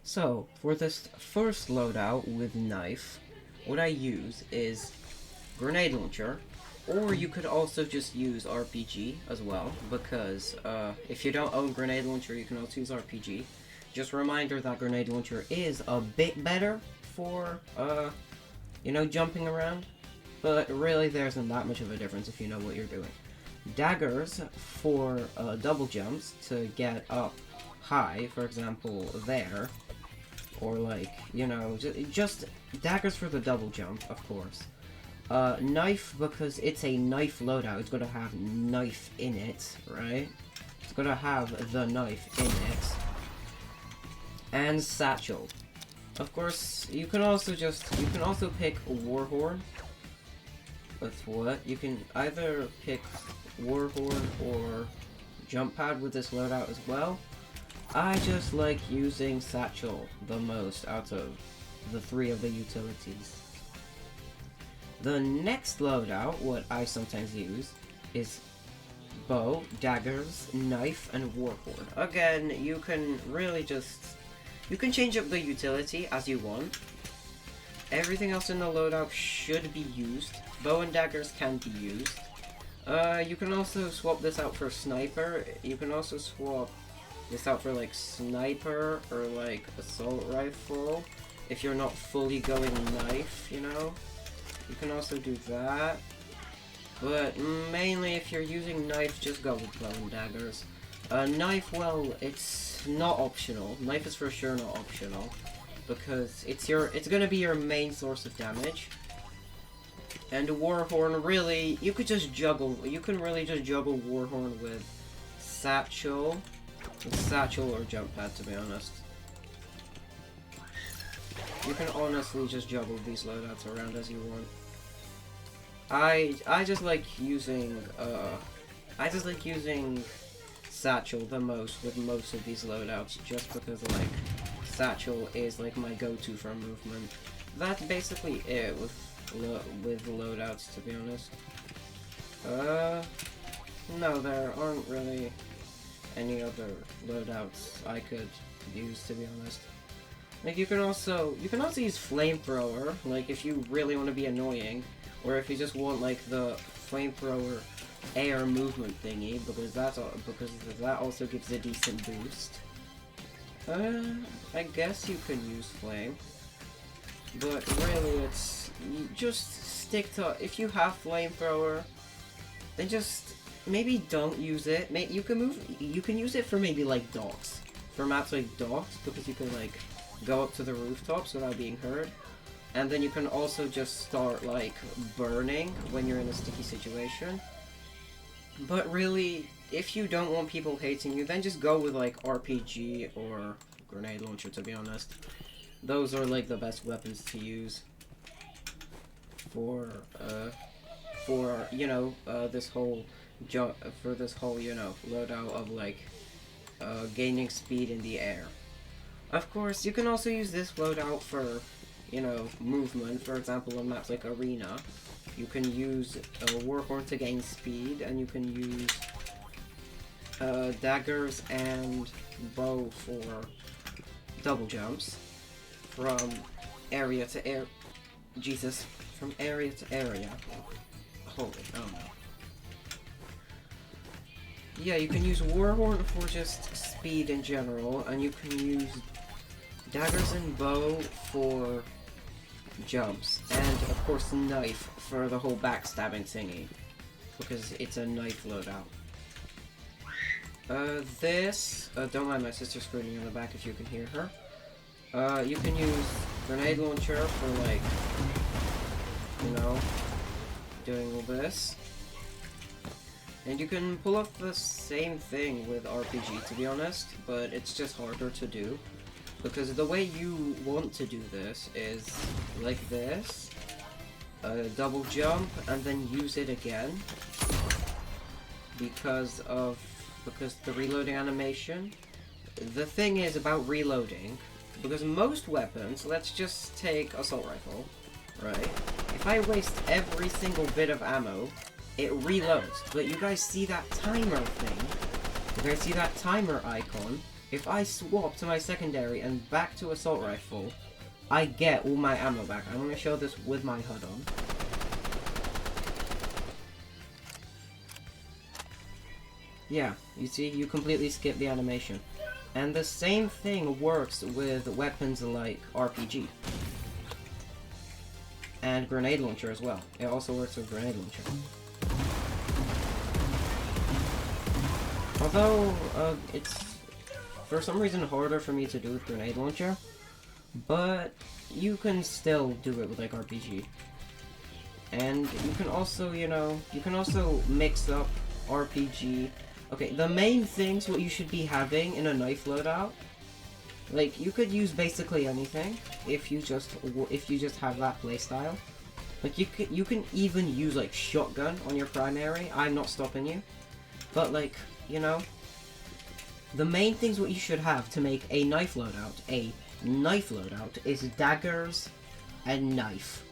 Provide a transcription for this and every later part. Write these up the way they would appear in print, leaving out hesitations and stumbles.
So, for this first loadout with knife, what I use is grenade launcher, or you could also just use RPG as well, because if you don't own grenade launcher, you can also use RPG. Just a reminder that grenade launcher is a bit better for, you know, jumping around, but really there isn't that much of a difference if you know what you're doing. Daggers for double jumps to get up high, for example, there. Or like, you know, just daggers for the double jump, of course. Knife, because it's a knife loadout, it's gonna have knife in it, right? It's gonna have the knife in it. And satchel. Of course, you can also pick Warhorn. That's what? You can either pick Warhorn or Jump Pad with this loadout as well. I just like using Satchel the most out of the three of the utilities. The next loadout, what I sometimes use, is bow, daggers, knife, and warhorn. Again, you can really you can change up the utility as you want. Everything else in the loadout should be used. Bow and daggers can be used. You can also swap this out for sniper. You can also swap this out for like sniper or like assault rifle if you're not fully going knife, you know. You can also do that, but mainly if you're using knife, just go with bow and daggers. Knife, well, it's not optional. Knife is for sure not optional because it's gonna be your main source of damage. And Warhorn, really, you can really just juggle Warhorn with Satchel or Jump Pad, to be honest. You can honestly just juggle these loadouts around as you want. I just like using Satchel the most with most of these loadouts, just because like Satchel is like my go-to for movement. That's basically it with loadouts, to be honest. No, there aren't really any other loadouts I could use, to be honest. Like you can also use flamethrower, like if you really want to be annoying, or if you just want like the flamethrower air movement thingy, because that also gives a decent boost. I guess you can use flame, but really you just stick to, if you have flamethrower, then just maybe don't use it. You can use it for maybe like docks, for maps like docks, because you can like go up to the rooftops without being heard, and then you can also just start like burning when you're in a sticky situation. But really, if you don't want people hating you, then just go with like RPG or grenade launcher, to be honest. Those are like the best weapons to use for you know, this whole you know, loadout of like gaining speed in the air. Of course, you can also use this loadout for, you know, movement. For example, on maps like Arena, you can use Warhorn to gain speed, and you can use daggers and bow for double jumps from area to area. Jesus, from area to area. Holy, oh no. Yeah, you can use Warhorn for just speed in general, and you can use daggers and bow for jumps, and of course knife for the whole backstabbing thingy, because it's a knife loadout. Don't mind my sister screaming in the back if you can hear her. You can use grenade launcher for like, you know, doing all this. And you can pull off the same thing with RPG, to be honest, but it's just harder to do. Because the way you want to do this is like this, double jump, and then use it again. Because the reloading animation. The thing is about reloading, because most weapons, let's just take assault rifle, right? If I waste every single bit of ammo, it reloads, but you guys see that timer thing? You guys see that timer icon? if I swap to my secondary and back to assault rifle, I get all my ammo back. I'm gonna show this with my HUD on. Yeah, you see, you completely skip the animation. And the same thing works with weapons like RPG. And grenade launcher as well. It also works with grenade launcher. Although, it's for some reason harder for me to do with grenade launcher. But you can still do it with like RPG. And you can also, you know, you can also mix up RPG. Okay, the main things what you should be having in a knife loadout, like you could use basically anything if you just have that playstyle. Like you can even use like shotgun on your primary. I'm not stopping you, but like, you know, the main things what you should have to make a knife loadout is daggers and knife.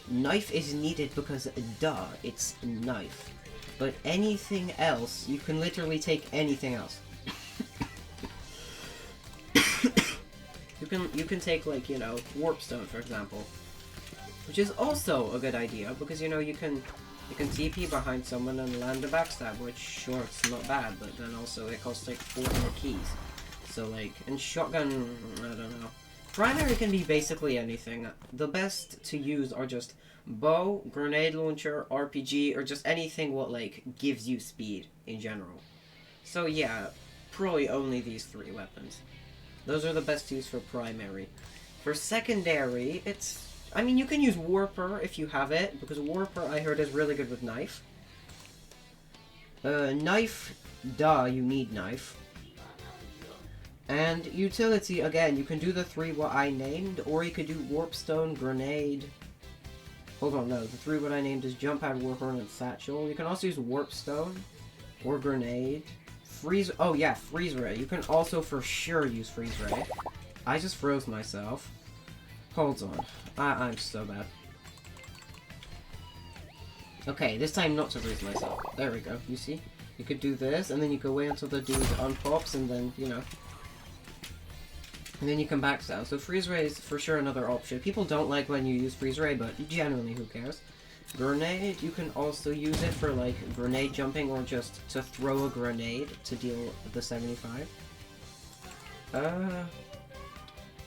Knife is needed because duh, it's knife. But anything else, you can literally take anything else. you can take, like, you know, warpstone for example, which is also a good idea because, you know, you can TP behind someone and land a backstab, which sure it's not bad, but then also it costs like 400 keys. So like, and shotgun, I don't know. Primary can be basically anything. The best to use are just bow, grenade launcher, RPG, or just anything what like gives you speed in general. So yeah, probably only these three weapons. Those are the best to use for primary. For secondary, it's, I mean, you can use Warper if you have it, because Warper I heard is really good with knife. Knife, duh, you need knife. And utility, again, you can do the three what I named, or you could do Warpstone, Grenade. Hold on, no, the three what I named is Jump Pad, Warhorn, and Satchel. You can also use Warpstone, or Grenade. Freeze, oh yeah, Freeze Ray. You can also for sure use Freeze Ray. I just froze myself. Hold on, I'm so bad. Okay, this time not to freeze myself. There we go, you see? You could do this, and then you can wait until the dude unpops, and then, you know. And then you can backstab. So Freeze Ray is for sure another option. People don't like when you use Freeze Ray, but generally who cares? Grenade, you can also use it for like grenade jumping or just to throw a grenade to deal the 75.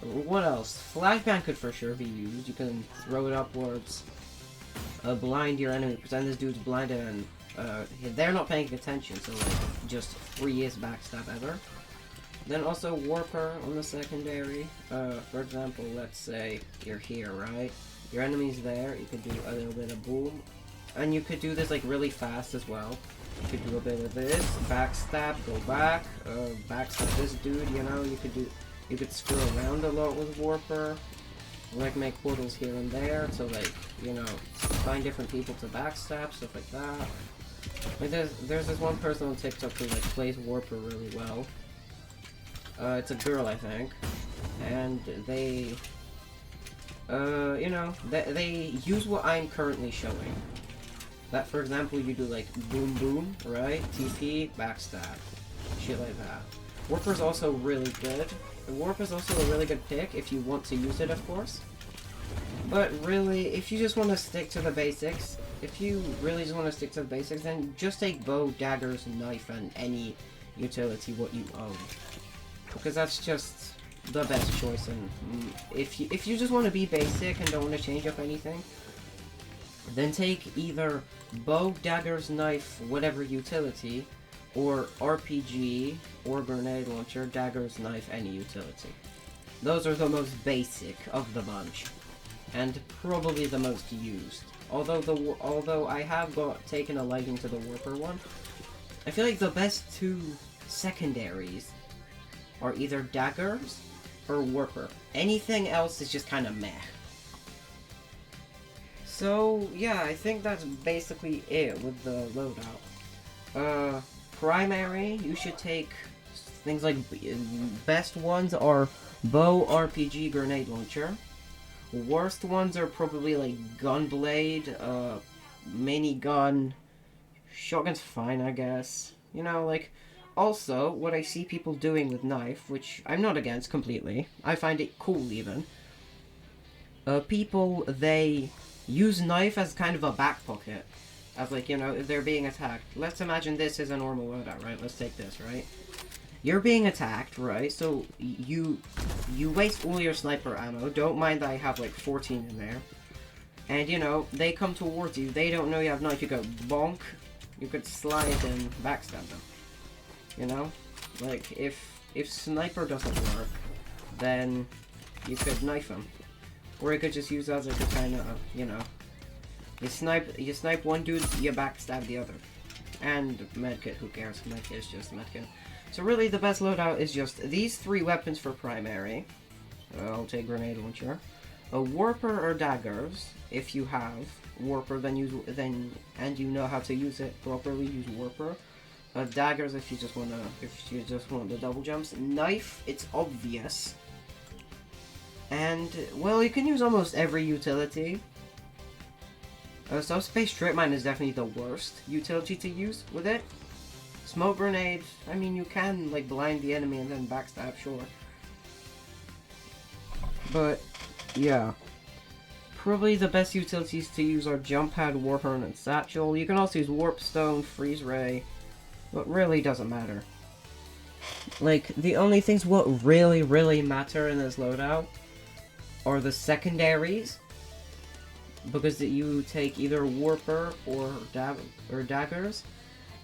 What else? Flashbang could for sure be used. You can throw it upwards, blind your enemy, pretend this dude's blinded and they're not paying attention, so like just freest backstab ever. Then also Warper on the secondary. For example, let's say you're here, right? Your enemy's there, you could do a little bit of boom. And you could do this like really fast as well. You could do a bit of this, backstab, go back, backstab this dude, you know, you could screw around a lot with Warper. Like make portals here and there to like, you know, find different people to backstab, stuff like that. Like there's this one person on TikTok who like plays Warper really well. It's a girl, I think, and they, you know, they use what I'm currently showing. That, for example, you do like boom boom, right? TP, backstab, shit like that. Warper's also really good. Warper's also a really good pick if you want to use it, of course. But really, if you just want to stick to the basics, then just take bow, daggers, knife, and any utility what you own. Because that's just the best choice, and if you just want to be basic and don't want to change up anything, then take either bow, daggers, knife, whatever utility, or RPG, or grenade launcher, daggers, knife, any utility. Those are the most basic of the bunch, and probably the most used. Although I have taken a liking to the Warper one, I feel like the best two secondaries are either daggers or Warper. Anything else is just kind of meh. So yeah, I think that's basically it with the loadout. Primary, you should take things like best ones are bow, RPG, grenade launcher. Worst ones are probably like gunblade, minigun, shotgun's fine, I guess. You know, like Also, what I see people doing with knife, which I'm not against completely, I find it cool even. People, they use knife as kind of a back pocket. As like, you know, if they're being attacked. Let's imagine this is a normal loadout, right? Let's take this, right? You're being attacked, right? So you waste all your sniper ammo. Don't mind that I have like 14 in there. And you know, they come towards you. They don't know you have knife. You go bonk. You could slide and backstab them. You know? Like, if sniper doesn't work, then you could knife them. Or you could just use as a katana, you know. You snipe one dude, you backstab the other. And medkit, who cares? Medkit is just medkit. So really, the best loadout is just these 3 weapons for primary. I'll take grenade launcher. A warper or daggers, if you have warper, and you know how to use it properly. Use warper. Daggers, if you just want the double jumps. Knife, it's obvious. And well, you can use almost every utility. Subspace strip mine is definitely the worst utility to use with it. Smoke grenade, I mean, you can like blind the enemy and then backstab, sure. But yeah, probably the best utilities to use are jump pad, warhorn, and satchel. You can also use warp stone, freeze ray, but really doesn't matter. Like, the only things what really matter in this loadout are the secondaries, because you take either warper or daggers,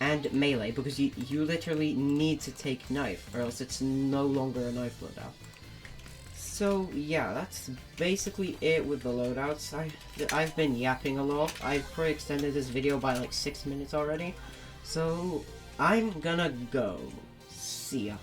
and melee, because you literally need to take knife, or else it's no longer a knife loadout. So yeah, that's basically it with the loadouts. I've been yapping a lot. I've probably extended this video by like 6 minutes already, so I'm gonna go. See ya.